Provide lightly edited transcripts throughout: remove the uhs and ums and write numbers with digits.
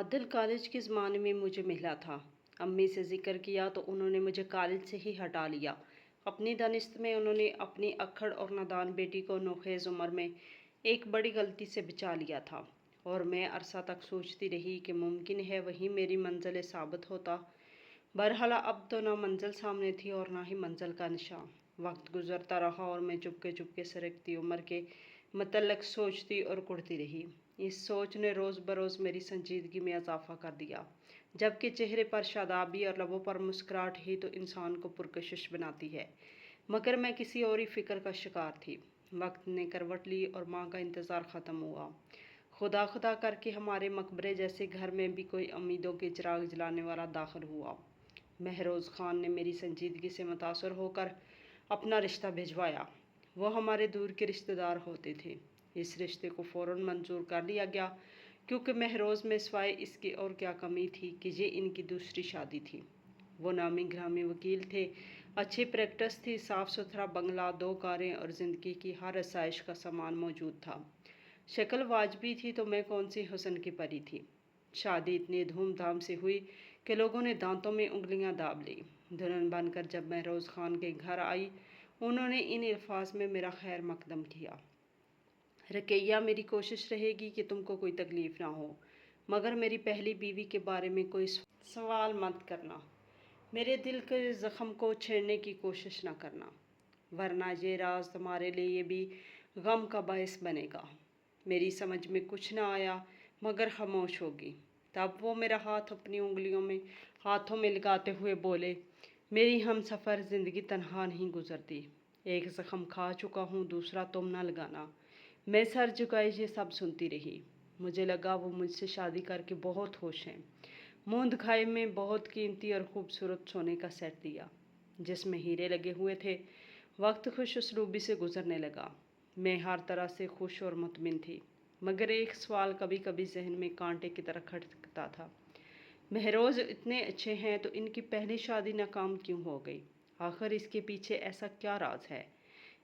عادل college کے زمانے میں مجھے ملا تھا۔ امی سے ذکر کیا تو انہوں نے مجھے کالج سے ہی ہٹا لیا۔ اپنی دانست میں انہوں نے اپنی اکھڑ اور نادان بیٹی کو نوخیز عمر میں ایک بڑی غلطی سے بچا لیا تھا، اور میں عرصہ تک سوچتی رہی کہ ممکن ہے وہی میری منزل ثابت ہوتا۔ بہرحال اب تو نہ منزل سامنے تھی اور نہ ہی منزل کا نشان۔ وقت گزرتا رہا اور میں چپکے چپکے سرکتی عمر کے متعلق سوچتی اور کڑتی رہی۔ اس سوچ نے روز بروز میری سنجیدگی میں اضافہ کر دیا، جبکہ چہرے پر شادابی اور لبوں پر مسکراہٹ ہی تو انسان کو پرکشش بناتی ہے، مگر میں کسی اور ہی فکر کا شکار تھی۔ وقت نے کروٹ لی اور ماں کا انتظار ختم ہوا۔ خدا خدا کر کے ہمارے مقبرے جیسے گھر میں بھی کوئی امیدوں کے چراغ جلانے والا داخل ہوا۔ مہروز خان نے میری سنجیدگی سے متاثر ہو کر اپنا رشتہ بھجوایا۔ وہ ہمارے دور کے رشتہ دار ہوتے تھے۔ اس رشتے کو فوراً منظور کر لیا گیا، کیونکہ مہروز میں سوائے اس کے اور کیا کمی تھی کہ یہ ان کی دوسری شادی تھی۔ وہ نامی گرامی وکیل تھے، اچھی پریکٹس تھی، صاف ستھرا بنگلہ، 2 کاریں اور زندگی کی ہر آسائش کا سامان موجود تھا۔ شکل واجبی تھی تو میں کون سی حسن کی پری تھی۔ شادی اتنی دھوم دھام سے ہوئی کہ لوگوں نے دانتوں میں انگلیاں داب لی۔ دلہن بن کر جب مہروز خان کے گھر آئی، انہوں نے ان الفاظ میں میرا خیر مقدم کیا: رقیہ، میری کوشش رہے گی کہ تم کو کوئی تکلیف نہ ہو، مگر میری پہلی بیوی کے بارے میں کوئی سوال مت کرنا۔ میرے دل کے زخم کو چھیڑنے کی کوشش نہ کرنا، ورنہ یہ راز تمہارے لیے بھی غم کا باعث بنے گا۔ میری سمجھ میں کچھ نہ آیا مگر خاموش ہوگی۔ تب وہ میرا ہاتھ اپنی ہاتھوں میں لگاتے ہوئے بولے: میری ہم سفر زندگی تنہا نہیں گزرتی۔ ایک زخم کھا چکا ہوں، دوسرا تم نہ لگانا۔ میں سر جھکائے یہ سب سنتی رہی۔ مجھے لگا وہ مجھ سے شادی کر کے بہت خوش ہیں۔ منہ دکھائے میں بہت قیمتی اور خوبصورت سونے کا سیٹ دیا، جس میں ہیرے لگے ہوئے تھے۔ وقت خوش اسلوبی سے گزرنے لگا۔ میں ہر طرح سے خوش اور مطمئن تھی، مگر ایک سوال کبھی کبھی ذہن میں کانٹے کی طرح کھٹکتا تھا: مہروز اتنے اچھے ہیں تو ان کی پہلی شادی ناکام کیوں ہو گئی؟ آخر اس کے پیچھے ایسا کیا راز ہے؟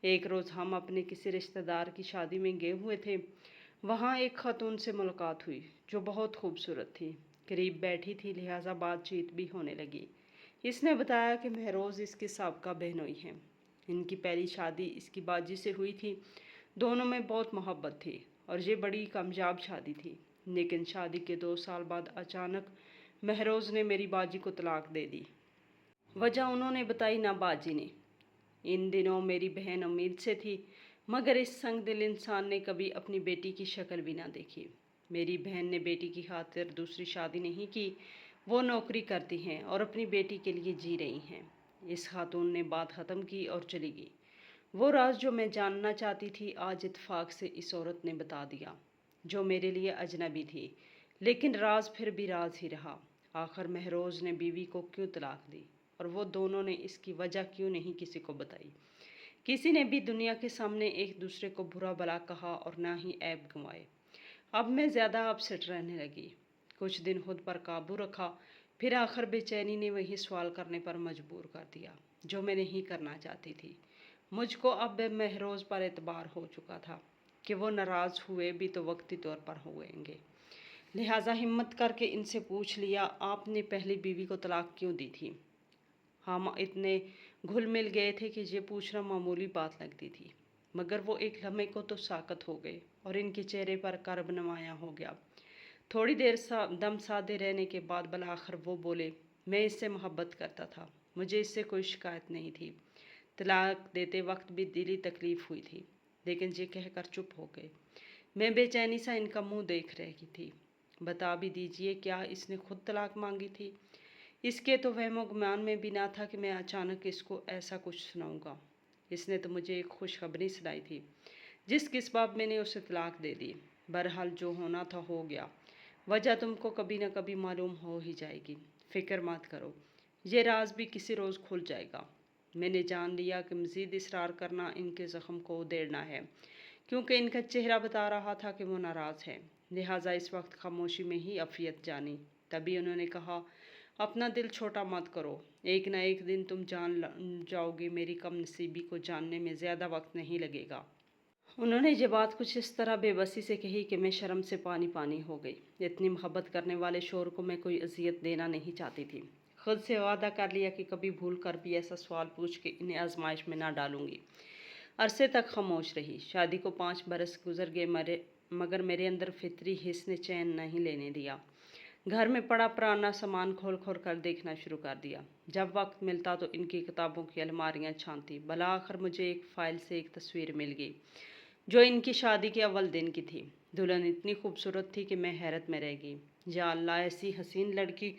ایک روز ہم اپنے کسی رشتہ دار کی شادی میں گئے ہوئے تھے۔ وہاں ایک خاتون سے ملاقات ہوئی جو بہت خوبصورت تھی، قریب بیٹھی تھی، لہٰذا بات چیت بھی ہونے لگی۔ اس نے بتایا کہ مہروز اس کے سابقہ بہنوئی ہیں۔ ان کی پہلی شادی اس کی باجی سے ہوئی تھی۔ دونوں میں بہت محبت تھی اور یہ بڑی کامیاب شادی تھی، لیکن شادی کے 2 سال بعد اچانک مہروز نے میری باجی کو طلاق دے دی۔ وجہ انہوں نے بتائی نہ باجی نے۔ ان دنوں میری بہن امید سے تھی، مگر اس سنگ دل انسان نے کبھی اپنی بیٹی کی شکل بھی نہ دیکھی۔ میری بہن نے بیٹی کی خاطر دوسری شادی نہیں کی۔ وہ نوکری کرتی ہیں اور اپنی بیٹی کے لیے جی رہی ہیں۔ اس خاتون نے بات ختم کی اور چلی گئی۔ وہ راز جو میں جاننا چاہتی تھی آج اتفاق سے اس عورت نے بتا دیا، جو میرے لیے اجنبی تھی، لیکن راز پھر بھی راز ہی رہا۔ آخر مہروز نے بیوی کو کیوں طلاق دی، اور وہ دونوں نے اس کی وجہ کیوں نہیں کسی کو بتائی؟ کسی نے بھی دنیا کے سامنے ایک دوسرے کو برا بھلا کہا اور نہ ہی عیب گنوائے۔ اب میں زیادہ اپسیٹ رہنے لگی۔ کچھ دن خود پر قابو رکھا، پھر آخر بے چینی نے وہی سوال کرنے پر مجبور کر دیا جو میں نہیں کرنا چاہتی تھی۔ مجھ کو اب مہروز پر اعتبار ہو چکا تھا کہ وہ ناراض ہوئے بھی تو وقتی طور پر ہوئیں گے، لہٰذا ہمت کر کے ان سے پوچھ لیا: آپ نے پہلی بیوی کو طلاق کیوں دی تھی؟ ہم اتنے گھل مل گئے تھے کہ یہ پوچھنا معمولی بات لگتی تھی، مگر وہ ایک لمحے کو تو ساکت ہو گئے اور ان کے چہرے پر کرب نمایاں ہو گیا۔ تھوڑی دیر دم سادے رہنے کے بعد بالآخر وہ بولے: میں اس سے محبت کرتا تھا، مجھے اس سے کوئی شکایت نہیں تھی۔ طلاق دیتے وقت بھی دلی تکلیف ہوئی تھی، لیکن یہ کہہ کر چپ ہو گئے۔ میں بے چینی سا ان کا منہ دیکھ رہی تھی۔ بتا بھی دیجیے، کیا اس نے خود طلاق مانگی تھی؟ اس کے تو وہم و گمان میں بھی نہ تھا کہ میں اچانک اس کو ایسا کچھ سناؤں گا۔ اس نے تو مجھے ایک خوشخبری سنائی تھی، جس کے سبب میں نے اسے طلاق دے دی۔ بہرحال جو ہونا تھا ہو گیا، وجہ تم کو کبھی نہ کبھی معلوم ہو ہی جائے گی، فکر مت کرو، یہ راز بھی کسی روز کھل جائے گا۔ میں نے جان لیا کہ مزید اصرار کرنا ان کے زخم کو ادھیڑنا ہے، کیونکہ ان کا چہرہ بتا رہا تھا کہ وہ ناراض ہے، لہٰذا اس وقت خاموشی میں ہی عافیت جانی۔ تبھی انہوں نے کہا: اپنا دل چھوٹا مت کرو، ایک نہ ایک دن تم جان جاؤ گے، میری کم نصیبی کو جاننے میں زیادہ وقت نہیں لگے گا۔ انہوں نے یہ بات کچھ اس طرح بے بسی سے کہی کہ میں شرم سے پانی پانی ہو گئی۔ اتنی محبت کرنے والے شوہر کو میں کوئی اذیت دینا نہیں چاہتی تھی۔ خود سے وعدہ کر لیا کہ کبھی بھول کر بھی ایسا سوال پوچھ کے انہیں آزمائش میں نہ ڈالوں گی۔ عرصے تک خاموش رہی۔ شادی کو 5 برس گزر گئے مگر میرے اندر فطری حس نے چین نہیں لینے دیا۔ گھر میں پڑا پرانا سامان کھول کھول کر دیکھنا شروع کر دیا۔ جب وقت ملتا تو ان کی کتابوں کی الماریاں چھانتی۔ بالآخر مجھے ایک فائل سے ایک تصویر مل گئی جو ان کی شادی کے اول دن کی تھی۔ دلہن اتنی خوبصورت تھی کہ میں حیرت میں رہ گئی۔ یا اللہ، ایسی حسین لڑکی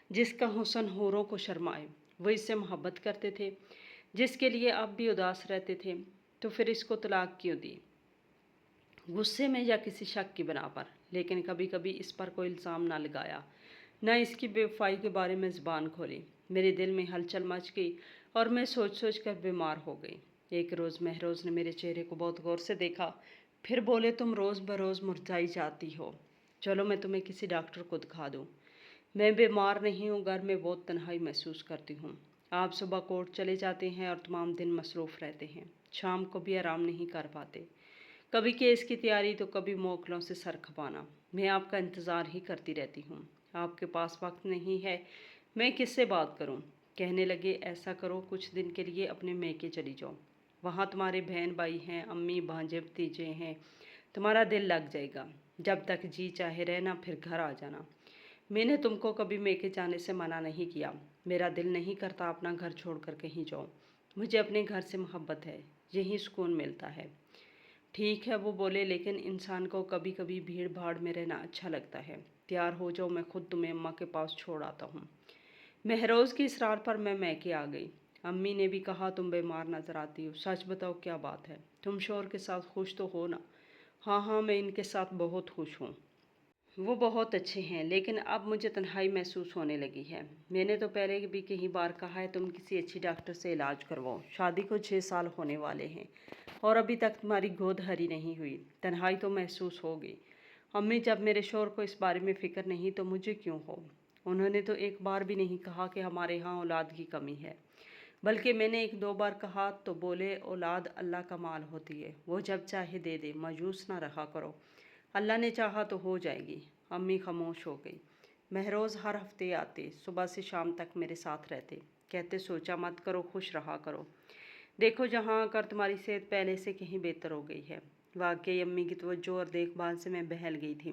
جس کا حسن حوروں کو شرمائے۔ وہ اس سے محبت کرتے تھے جس کے لیے آپ بھی اداس رہتے تھے، تو پھر اس کو طلاق کیوں دی؟ غصے میں یا کسی شک کی بنا پر؟ لیکن کبھی کبھی اس پر کوئی الزام نہ لگایا، نہ اس کی بے وفائی کے بارے میں زبان کھولی۔ میرے دل میں ہلچل مچ گئی اور میں سوچ سوچ کر بیمار ہو گئی۔ ایک روز مہروز نے میرے چہرے کو بہت غور سے دیکھا، پھر بولے، تم روز بروز مرجھائی جاتی ہو، چلو میں تمہیں کسی ڈاکٹر کو دکھا دوں۔ میں بیمار نہیں ہوں، گھر میں بہت تنہائی محسوس کرتی ہوں۔ آپ صبح کورٹ چلے جاتے ہیں اور تمام دن مصروف رہتے ہیں، شام کو بھی آرام نہیں کر پاتے۔ کبھی کیس کی تیاری تو کبھی موکلوں سے سر کھپانا۔ میں آپ کا انتظار ہی کرتی رہتی ہوں۔ آپ کے پاس وقت نہیں ہے، میں کس سے بات کروں؟ کہنے لگے، ایسا کرو، کچھ دن کے لیے اپنے میکے چلی جاؤ۔ وہاں تمہارے بہن بھائی ہیں، امی بھانجے بھتیجے ہیں، تمہارا دل لگ جائے گا۔ جب تک جی چاہے رہنا، پھر گھر آ جانا۔ میں نے تم کو کبھی میکے جانے سے منع نہیں کیا۔ میرا دل نہیں کرتا اپنا گھر چھوڑ کر کہیں جاؤں۔ مجھے اپنے گھر سے محبت ہے، یہی سکون ملتا ہے۔ ٹھیک ہے، وہ بولے، لیکن انسان کو کبھی کبھی بھیڑ بھاڑ میں رہنا اچھا لگتا ہے۔ تیار ہو جاؤ، میں خود تمہیں اماں کے پاس چھوڑ آتا ہوں۔ مہروز کی اصرار پر میں میکے آ گئی۔ امی نے بھی کہا، تم بیمار نظر آتی ہو، سچ بتاؤ کیا بات ہے؟ تم شوہر کے ساتھ خوش تو ہو نا؟ ہاں ہاں، میں ان کے ساتھ بہت خوش ہوں۔ وہ بہت اچھے ہیں، لیکن اب مجھے تنہائی محسوس ہونے لگی ہے۔ میں نے تو پہلے بھی کئی بار کہا ہے، تم کسی اچھی ڈاکٹر سے علاج کرواؤ۔ شادی کو 6 سال ہونے والے ہیں اور ابھی تک تمہاری گود ہری نہیں ہوئی۔ تنہائی تو محسوس ہوگی۔ امی، جب میرے شوہر کو اس بارے میں فکر نہیں تو مجھے کیوں ہو؟ انہوں نے تو ایک بار بھی نہیں کہا کہ ہمارے ہاں اولاد کی کمی ہے، بلکہ میں نے 1-2 بار کہا تو بولے، اولاد اللہ کا مال ہوتی ہے، وہ جب چاہے دے دے، مایوس نہ رہا کرو، اللہ نے چاہا تو ہو جائے گی۔ امی خاموش ہو گئی۔ مہروز ہر ہفتے آتے، صبح سے شام تک میرے ساتھ رہتے، کہتے، سوچا مت کرو، خوش رہا کرو، دیکھو جہاں آ کر تمہاری صحت پہلے سے کہیں بہتر ہو گئی ہے۔ واقعی امی کی توجہ اور دیکھ بھال سے میں بہل گئی تھی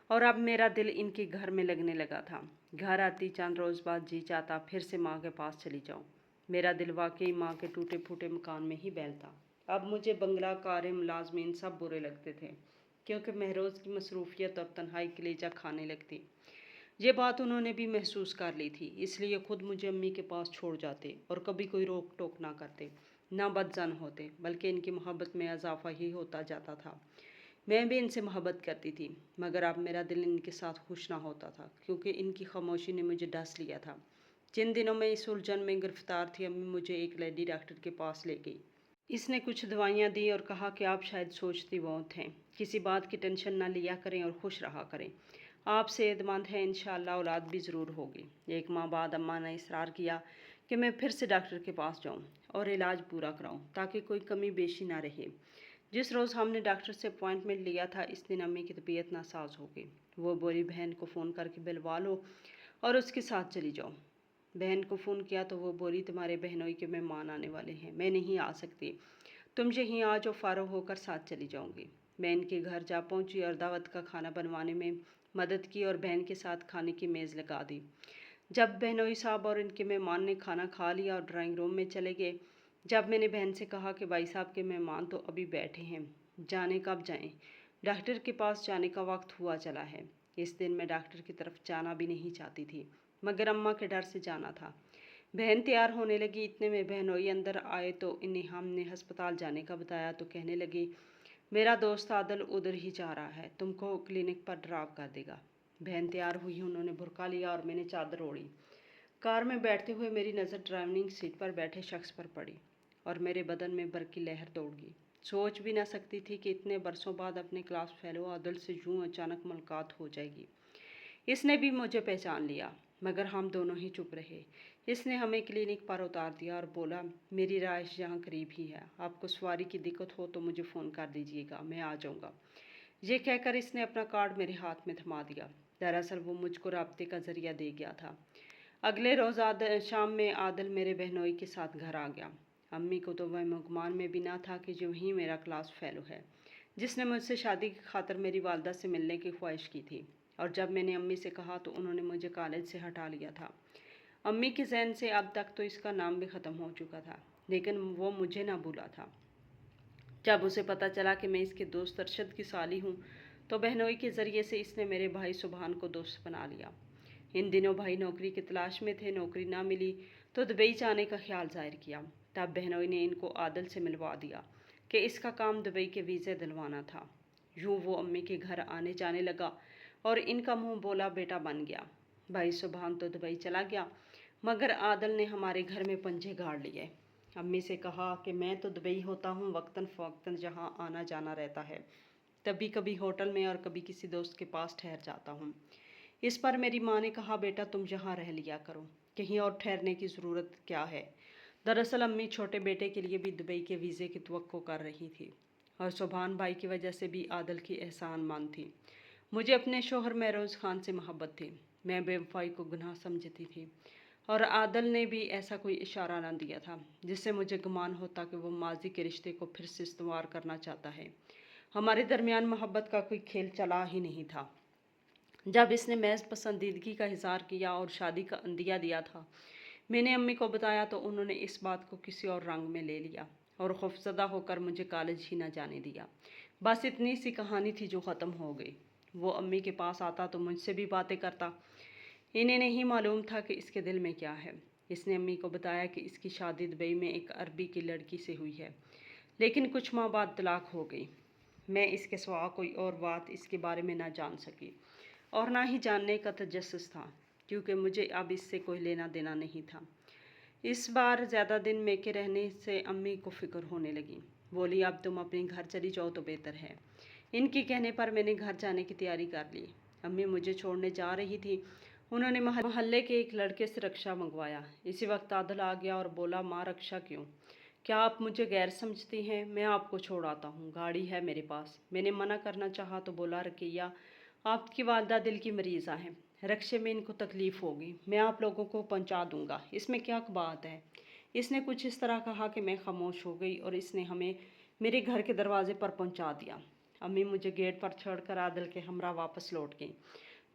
اور اب میرا دل ان کے گھر میں لگنے لگا تھا۔ گھر آتی، چند روز بعد جی چاہتا پھر سے ماں کے پاس چلی جاؤں۔ میرا دل واقعی ماں کے ٹوٹے پھوٹے مکان میں ہی بہلتا۔ اب مجھے بنگلہ، کاریں، ملازمین سب برے لگتے تھے، کیونکہ مہروز کی مصروفیت اور تنہائی کلیجہ کھانے لگتی۔ یہ بات انہوں نے بھی محسوس کر لی تھی، اس لیے خود مجھے امی کے پاس چھوڑ جاتے اور کبھی کوئی روک ٹوک نہ کرتے، نہ بدظن ہوتے، بلکہ ان کی محبت میں اضافہ ہی ہوتا جاتا تھا۔ میں بھی ان سے محبت کرتی تھی، مگر اب میرا دل ان کے ساتھ خوش نہ ہوتا تھا، کیونکہ ان کی خاموشی نے مجھے ڈس لیا تھا۔ جن دنوں میں اس الجھن میں گرفتار تھی، امی مجھے ایک لیڈی ڈاکٹر کے پاس لے گئی۔ اس نے کچھ دوائیاں دی اور کہا کہ آپ شاید سوچتی بہت ہیں، کسی بات کی ٹینشن نہ لیا کریں اور خوش رہا کریں۔ آپ صحت مند ہیں، انشاءاللہ اولاد بھی ضرور ہوگی۔ 1 ماہ بعد اماں نے اصرار کیا کہ میں پھر سے ڈاکٹر کے پاس جاؤں اور علاج پورا کراؤں تاکہ کوئی کمی بیشی نہ رہے۔ جس روز ہم نے ڈاکٹر سے اپوائنٹمنٹ لیا تھا، اس دن امی کی طبیعت ناساز ہو گئی۔ وہ بولی، بہن کو فون کر کے بلوا لو اور اس کے ساتھ چلی جاؤ۔ بہن کو فون کیا تو وہ بولی، تمہارے بہنوئی کے مہمان آنے والے ہیں، میں نہیں آ سکتی، تم یہیں آ جاؤ، فارغ ہو کر ساتھ چلی جاؤں گی۔ میں ان کے گھر جا پہنچی اور دعوت کا کھانا بنوانے میں مدد کی اور بہن کے ساتھ کھانے کی میز لگا دی۔ جب بہنوئی صاحب اور ان کے مہمان نے کھانا کھا لیا اور ڈرائنگ روم میں چلے گئے، جب میں نے بہن سے کہا کہ بھائی صاحب کے مہمان تو ابھی بیٹھے ہیں، جانے کب جائیں؟ ڈاکٹر کے پاس جانے کا وقت ہوا چلا ہے۔ اس دن میں ڈاکٹر کی طرف جانا بھی نہیں چاہتی تھی، مگر اماں کے ڈر سے جانا تھا۔ بہن تیار ہونے لگی، اتنے میں بہنوئی اندر آئے تو انہیں ہم نے ہسپتال جانے کا بتایا تو کہنے لگی، میرا دوست عادل ادھر ہی جا رہا ہے، تم کو کلینک پر ڈراپ کر دے گا۔ بہن تیار ہوئی، انہوں نے برقع لیا اور میں نے چادر اوڑھی۔ کار میں بیٹھتے ہوئے میری نظر ڈرائیونگ سیٹ پر بیٹھے شخص پر پڑی اور میرے بدن میں برقی لہر دوڑ گئی۔ سوچ بھی نہ سکتی تھی کہ اتنے برسوں بعد اپنے کلاس فیلو عادل سے یوں اچانک ملاقات ہو جائے گی۔ اس نے بھی مجھے پہچان لیا، مگر ہم دونوں ہی چپ رہے۔ اس نے ہمیں کلینک پر اتار دیا اور بولا میری رہائش یہاں قریب ہی ہے، آپ کو سواری کی دقت ہو تو مجھے فون کر دیجیے گا، میں آ جاؤں گا۔ یہ کہہ کر اس نے اپنا کارڈ میرے ہاتھ میں تھما دیا۔ دراصل وہ مجھ کو رابطے کا ذریعہ دے گیا تھا۔ اگلے روز شام میں عادل میرے بہنوئی کے ساتھ گھر آ گیا۔ امی کو تو وہ گمان میں بھی نہ تھا کہ جو ہی میرا کلاس فیلو ہے جس نے مجھ سے شادی کی خاطر میری والدہ سے ملنے کی خواہش کی تھی، اور جب میں نے امی سے کہا تو انہوں نے مجھے کالج سے ہٹا لیا تھا۔ امی کے ذہن سے اب تک تو اس کا نام بھی ختم ہو چکا تھا، لیکن وہ مجھے نہ بھولا تھا۔ جب اسے پتہ چلا کہ میں اس کے دوست ارشد کی سالی ہوں تو بہنوئی کے ذریعے سے اس نے میرے بھائی سبحان کو دوست بنا لیا۔ ان دنوں بھائی نوکری کی تلاش میں تھے، نوکری نہ ملی تو دبئی جانے کا خیال ظاہر کیا۔ تب بہنوئی نے ان کو عادل سے ملوا دیا کہ اس کا کام دبئی کے ویزے دلوانا تھا۔ یوں وہ امی کے گھر آنے جانے لگا اور ان کا منہ بولا بیٹا بن گیا۔ بھائی سبحان تو دبئی چلا گیا، مگر عادل نے ہمارے گھر میں پنجے گاڑ لیے۔ امی سے کہا کہ میں تو دبئی ہوتا ہوں، وقتاً فوقتاً جہاں آنا جانا رہتا ہے، کبھی کبھی ہوٹل میں اور کبھی کسی دوست کے پاس ٹھہر جاتا ہوں۔ اس پر میری ماں نے کہا بیٹا تم یہاں رہ لیا کرو، کہیں اور ٹھہرنے کی ضرورت کیا ہے۔ دراصل امی چھوٹے بیٹے کے لیے بھی دبئی کے ویزے کی توقع کر رہی تھی، اور سبحان بھائی کی وجہ سے بھی عادل کی احسان مند تھی۔ مجھے اپنے شوہر مہروز خان سے محبت تھی، میں بے وفائی کو گناہ سمجھتی تھی، اور عادل نے بھی ایسا کوئی اشارہ نہ دیا تھا جس سے مجھے گمان ہوتا کہ وہ ماضی کے رشتے کو پھر سے استوار کرنا چاہتا ہے۔ ہمارے درمیان محبت کا کوئی کھیل چلا ہی نہیں تھا۔ جب اس نے محض پسندیدگی کا اظہار کیا اور شادی کا عندیہ دیا تھا، میں نے امی کو بتایا تو انہوں نے اس بات کو کسی اور رنگ میں لے لیا اور خوفزدہ ہو کر مجھے کالج ہی نہ جانے دیا۔ بس اتنی سی کہانی تھی جو ختم ہو گئی۔ وہ امی کے پاس آتا تو مجھ سے بھی باتیں کرتا۔ انہیں نہیں معلوم تھا کہ اس کے دل میں کیا ہے۔ اس نے امی کو بتایا کہ اس کی شادی دبئی میں ایک عربی کی لڑکی سے ہوئی ہے، لیکن کچھ ماہ بعد طلاق ہو گئی۔ میں اس کے سوا کوئی اور بات اس کے بارے میں نہ جان سکی، اور نہ ہی جاننے کا تجسس تھا، کیونکہ مجھے اب اس سے کوئی لینا دینا نہیں تھا۔ اس بار زیادہ دن میکے رہنے سے امی کو فکر ہونے لگی۔ بولی اب تم اپنے گھر چلی جاؤ تو بہتر ہے۔ ان کے کہنے پر میں نے گھر جانے کی تیاری کر لی۔ امی مجھے چھوڑنے جا رہی تھی، انہوں نے محلے کے ایک لڑکے سے رکشہ منگوایا۔ اسی وقت عادل آ گیا اور بولا ماں رکشہ کیوں؟ کیا آپ مجھے غیر سمجھتی ہیں؟ میں آپ کو چھوڑ آتا ہوں، گاڑی ہے میرے پاس۔ میں نے منع کرنا چاہا تو بولا رقیہ آپ کی والدہ دل کی مریضہ ہیں، رکشے میں ان کو تکلیف ہوگی، میں آپ لوگوں کو پہنچا دوں گا، اس میں کیا بات ہے؟ اس نے کچھ اس طرح کہا کہ میں خاموش ہو گئی اور اس نے ہمیں میرے گھر کے دروازے پر پہنچا دیا۔ امی مجھے گیٹ پر چھوڑ کر عادل کے ہمراہ واپس لوٹ گئیں۔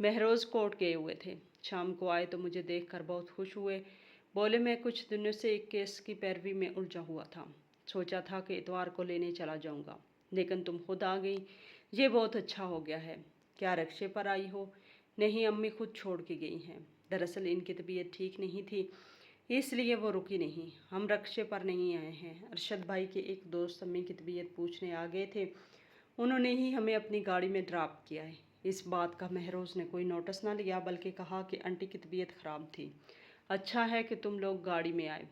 مہروز کوٹ گئے ہوئے تھے۔ شام کو آئے تو مجھے دیکھ کر بہت خوش ہوئے۔ بولے میں کچھ دنوں سے ایک کیس کی پیروی میں الجھا ہوا تھا، سوچا تھا کہ اتوار کو لینے چلا جاؤں گا، لیکن تم خود آ گئی، یہ بہت اچھا ہو گیا ہے۔ کیا رکشے پر آئی ہو؟ نہیں، امی خود چھوڑ کے گئی ہیں۔ دراصل ان کی طبیعت ٹھیک نہیں تھی، اس لیے وہ رکی نہیں۔ ہم رکشے پر نہیں آئے ہیں، ارشد بھائی کے ایک دوست امی کی طبیعت پوچھنے آ گئے تھے، انہوں نے ہی ہمیں اپنی گاڑی میں ڈراپ کیا ہے۔ اس بات کا مہروز نے کوئی نوٹس نہ لیا، بلکہ کہا کہ آنٹی کی طبیعت خراب تھی، اچھا ہے کہ تم لوگ گاڑی میں آئے۔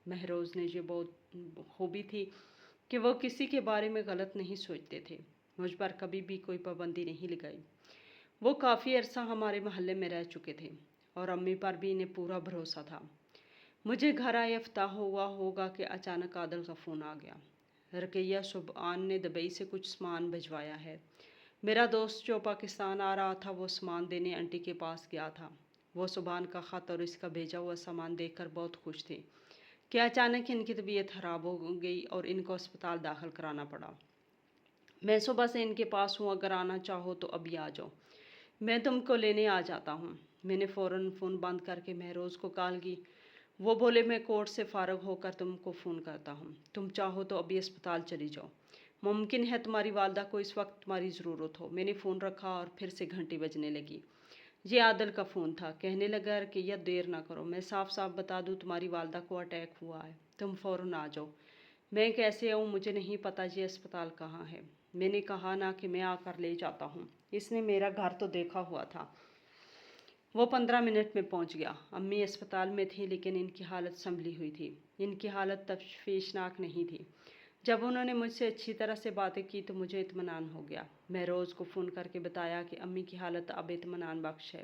مہروز نے یہ بہت خوبی تھی کہ وہ کسی کے بارے میں غلط نہیں سوچتے تھے، مجھ پر کبھی بھی کوئی پابندی نہیں لگائی۔ وہ کافی عرصہ ہمارے محلے میں رہ چکے تھے اور امی پر بھی انہیں پورا بھروسہ تھا۔ مجھے گھر آئے ہفتہ ہوا ہوگا کہ اچانک عادل کا فون آ گیا۔ رقیہ سبحان نے دبئی سے کچھ سامان بھجوایا ہے، میرا دوست جو پاکستان آ رہا تھا وہ سامان دینے آنٹی کے پاس گیا تھا۔ وہ سبحان کا خط اور اس کا بھیجا ہوا سامان دیکھ کر بہت خوش تھے کہ اچانک ان کی طبیعت خراب ہو گئی اور ان کو اسپتال داخل کرانا پڑا۔ میں صبح سے ان کے پاس ہوں، اگر آنا چاہو تو ابھی آ جاؤ، میں تم کو لینے آ جاتا ہوں۔ میں نے فوراً فون بند کر کے مہروز کو کال کی۔ وہ بولے میں کورٹ سے فارغ ہو کر تم کو فون کرتا ہوں، تم چاہو تو ابھی اسپتال چلی جاؤ، ممکن ہے تمہاری والدہ کو اس وقت تمہاری ضرورت ہو۔ میں نے فون رکھا اور پھر سے گھنٹی بجنے لگی۔ یہ عادل کا فون تھا، کہنے لگا کہ یہ دیر نہ کرو، میں صاف صاف بتا دوں تمہاری والدہ کو اٹیک ہوا ہے، تم فوراً آ جاؤ۔ میں کیسے آؤں؟ مجھے نہیں پتہ یہ اسپتال کہاں ہے۔ میں نے کہا نا کہ میں آ کر لے جاتا ہوں، اس نے میرا گھر تو دیکھا ہوا تھا۔ وہ 15 منٹ میں پہنچ گیا۔ امی اسپتال میں تھی لیکن ان کی حالت سنبھلی ہوئی تھی، ان کی حالت تشویشناک نہیں تھی۔ جب انہوں نے مجھ سے اچھی طرح سے باتیں کی تو مجھے اطمینان ہو گیا۔ مہروز کو فون کر کے بتایا کہ امی کی حالت اب اطمینان بخش ہے،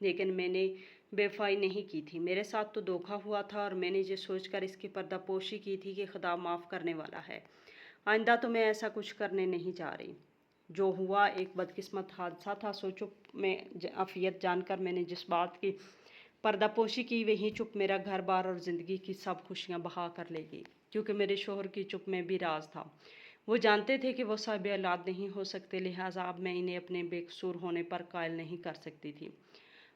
لیکن میں نے بے-وفائی نہیں کی تھی، میرے ساتھ تو دھوکا ہوا تھا اور میں نے یہ سوچ کر اس کی پردہ پوشی کی تھی کہ خدا معاف کرنے والا ہے۔ آئندہ تو میں ایسا کچھ کرنے نہیں جا رہی۔ جو ہوا ایک بدقسمت حادثہ تھا، سو چپ میں عافیت جان کر میں نے جس بات کی پردہ پوشی کی وہی چپ میرا گھر بار اور زندگی کی سب خوشیاں بہا کر لے گئی، کیونکہ میرے شوہر کی چپ میں بھی راز تھا۔ وہ جانتے تھے کہ وہ صاحب اولاد نہیں ہو سکتے، لہٰذا اب میں انہیں اپنے بے قصور ہونے پر قائل نہیں کر سکتی تھی۔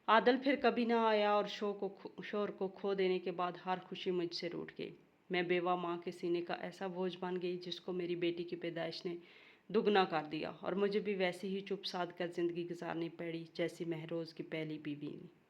عادل پھر کبھی نہ آیا اور شوہر کو کھو دینے کے بعد ہر خوشی مجھ سے روٹھ گئی۔ میں بیوہ ماں کے سینے کا ایسا بوجھ بن گئی جس کو میری بیٹی کی پیدائش نے دگنا کر دیا، اور مجھے بھی ویسے ہی چپ سادھ کر زندگی گزارنی پڑی جیسی مہروز کی پہلی بیوی نے۔